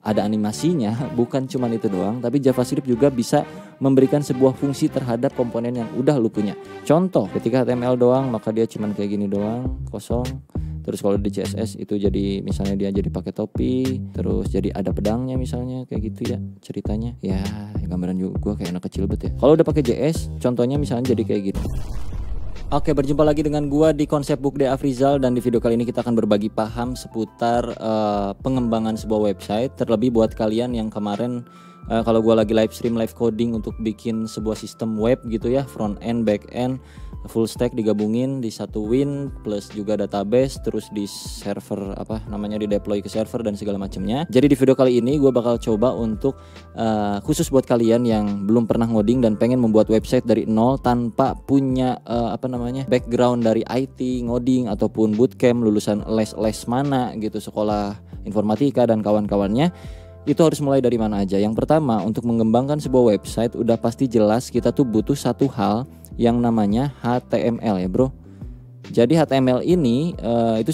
ada animasinya, bukan cuman itu doang, tapi JavaScript juga bisa memberikan sebuah fungsi terhadap komponen yang udah lu punya. Contoh, ketika HTML doang maka dia cuman kayak gini doang, kosong. Terus kalau di CSS itu jadi misalnya dia jadi pakai topi, terus jadi ada pedangnya misalnya kayak gitu ya ceritanya. Ya, gambaran juga gua kayak anak kecil bet ya. Kalau udah pakai JS, contohnya misalnya jadi kayak gitu. Oke, berjumpa lagi dengan gua di Konsep Book Day Afrizal, dan di video kali ini kita akan berbagi paham seputar pengembangan sebuah website. Terlebih buat kalian yang kemarin kalau gua lagi live stream live coding untuk bikin sebuah sistem web gitu ya, front end, back end, full stack digabungin di satu win plus juga database, terus di server di deploy ke server dan segala macamnya. Jadi di video kali ini gue bakal coba untuk khusus buat kalian yang belum pernah ngoding dan pengen membuat website dari nol tanpa punya background dari IT, ngoding ataupun bootcamp, lulusan les mana gitu, sekolah informatika dan kawan-kawannya. Itu harus mulai dari mana aja. Yang pertama, untuk mengembangkan sebuah website udah pasti jelas kita tuh butuh satu hal yang namanya HTML ya bro. Jadi HTML ini itu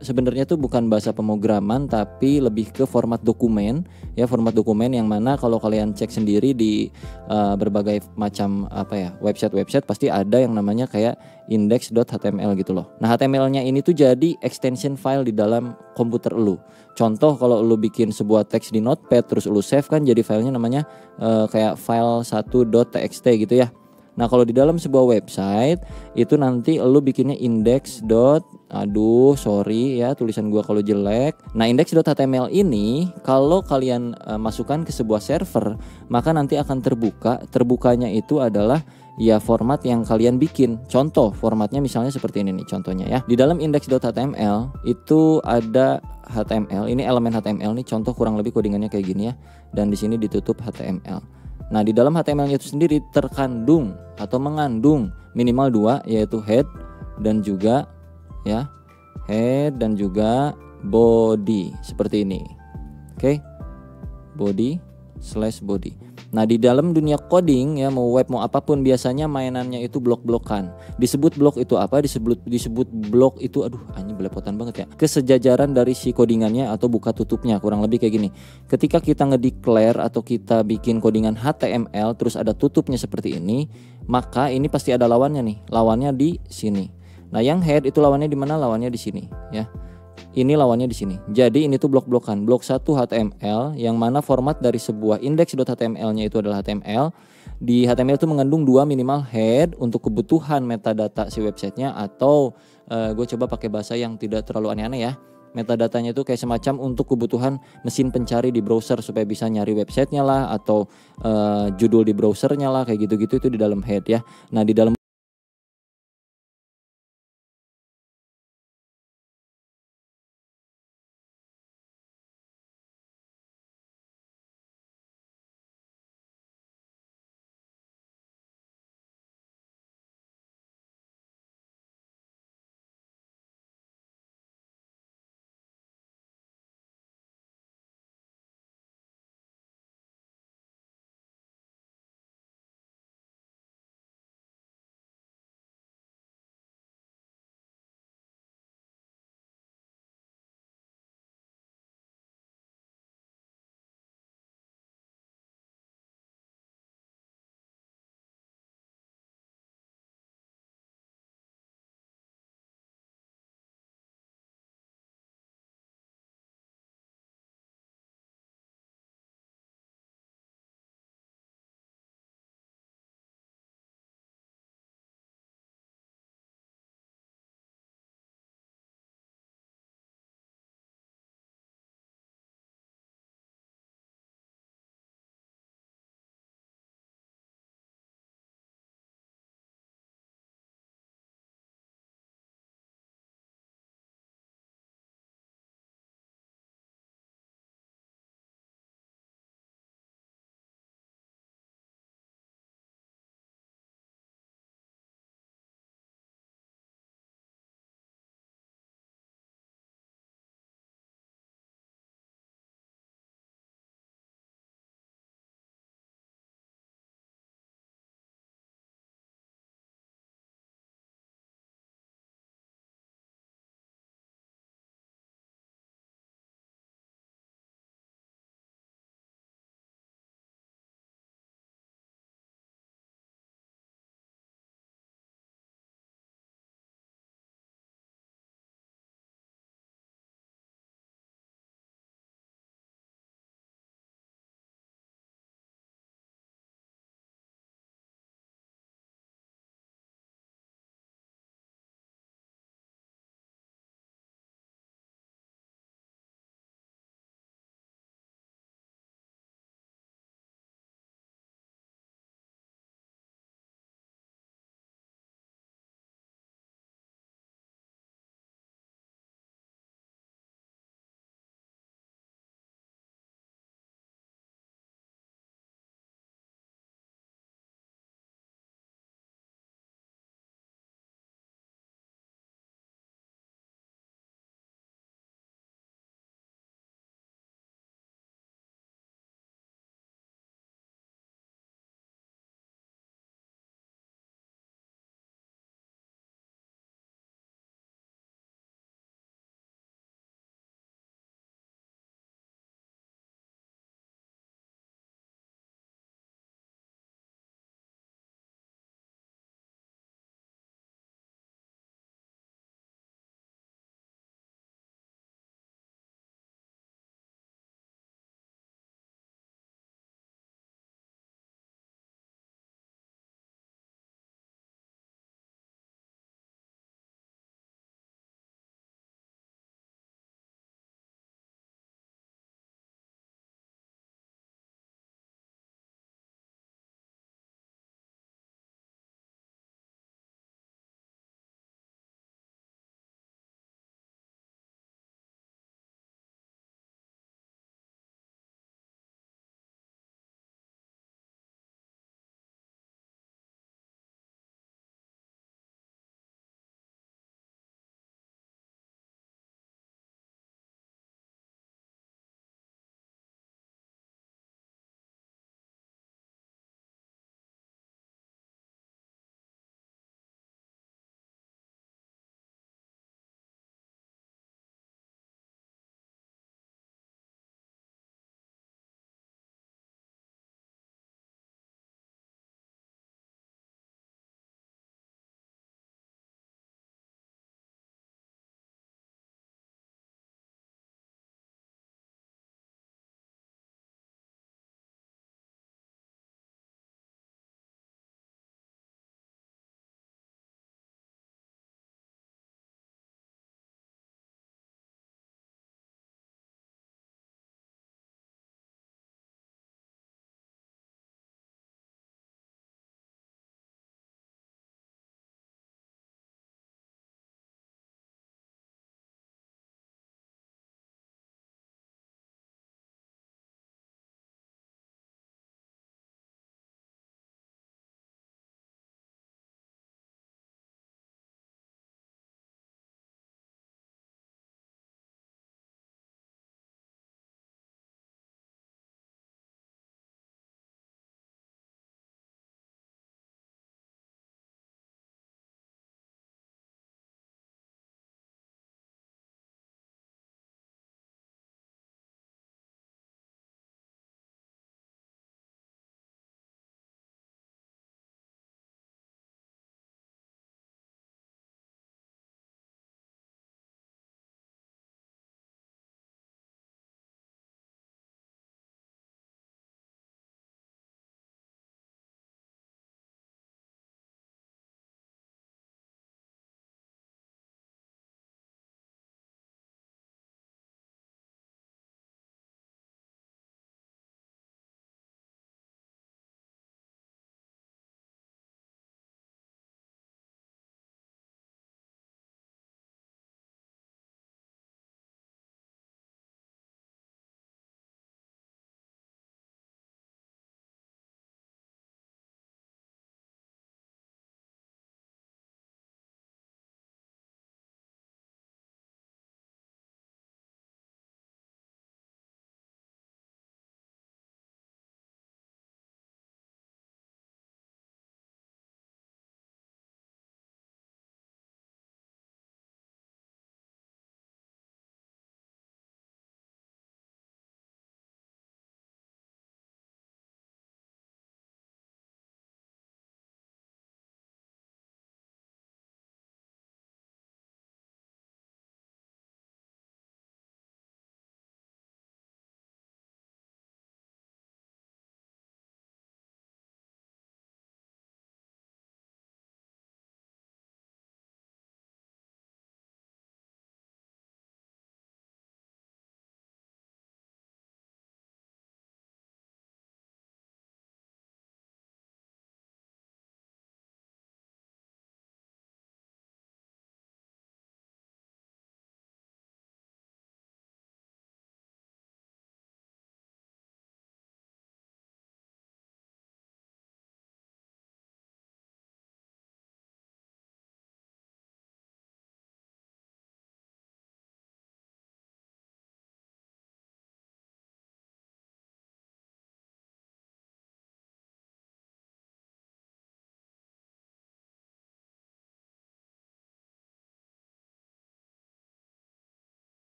sebenarnya tuh bukan bahasa pemrograman, tapi lebih ke format dokumen ya, format dokumen yang mana kalau kalian cek sendiri di berbagai macam website pasti ada yang namanya kayak index.html gitu loh. Nah HTML-nya ini tuh jadi extension file di dalam komputer lu. Contoh kalau lu bikin sebuah teks di Notepad terus lu save kan jadi filenya namanya kayak file 1.txt gitu ya. Nah kalau di dalam sebuah website itu nanti lu bikinnya sorry ya tulisan gua kalau jelek. Nah index.html ini kalau kalian masukkan ke sebuah server maka nanti akan terbukanya itu adalah ya format yang kalian bikin. Contoh formatnya misalnya seperti ini nih contohnya ya. Di dalam index.html itu ada HTML, ini elemen HTML nih, contoh kurang lebih codingannya kayak gini ya. Dan di sini ditutup HTML. Nah di dalam HTML itu sendiri terkandung atau mengandung minimal 2, yaitu head dan juga body seperti ini. Oke. Body. Nah di dalam dunia coding ya, mau web mau apapun biasanya mainannya itu blok-blokan. Disebut blok itu apa? Disebut blok itu belepotan banget ya. Kesejajaran dari si codingannya atau buka tutupnya, kurang lebih kayak gini. Ketika kita ngedeclare atau kita bikin codingan HTML terus ada tutupnya seperti ini, maka ini pasti ada lawannya nih. Lawannya di sini. Nah, yang head itu lawannya di mana? Lawannya di sini ya. Ini lawannya di sini. Jadi ini tuh blok-blokan. Blok 1 HTML yang mana format dari sebuah index.html-nya itu adalah HTML. Di HTML itu mengandung 2 minimal head untuk kebutuhan metadata si websitenya, atau gue coba pakai bahasa yang tidak terlalu aneh-aneh ya. Metadatanya itu kayak semacam untuk kebutuhan mesin pencari di browser supaya bisa nyari websitenya lah, atau judul di browsernya lah, kayak gitu-gitu itu di dalam head ya. Nah di dalam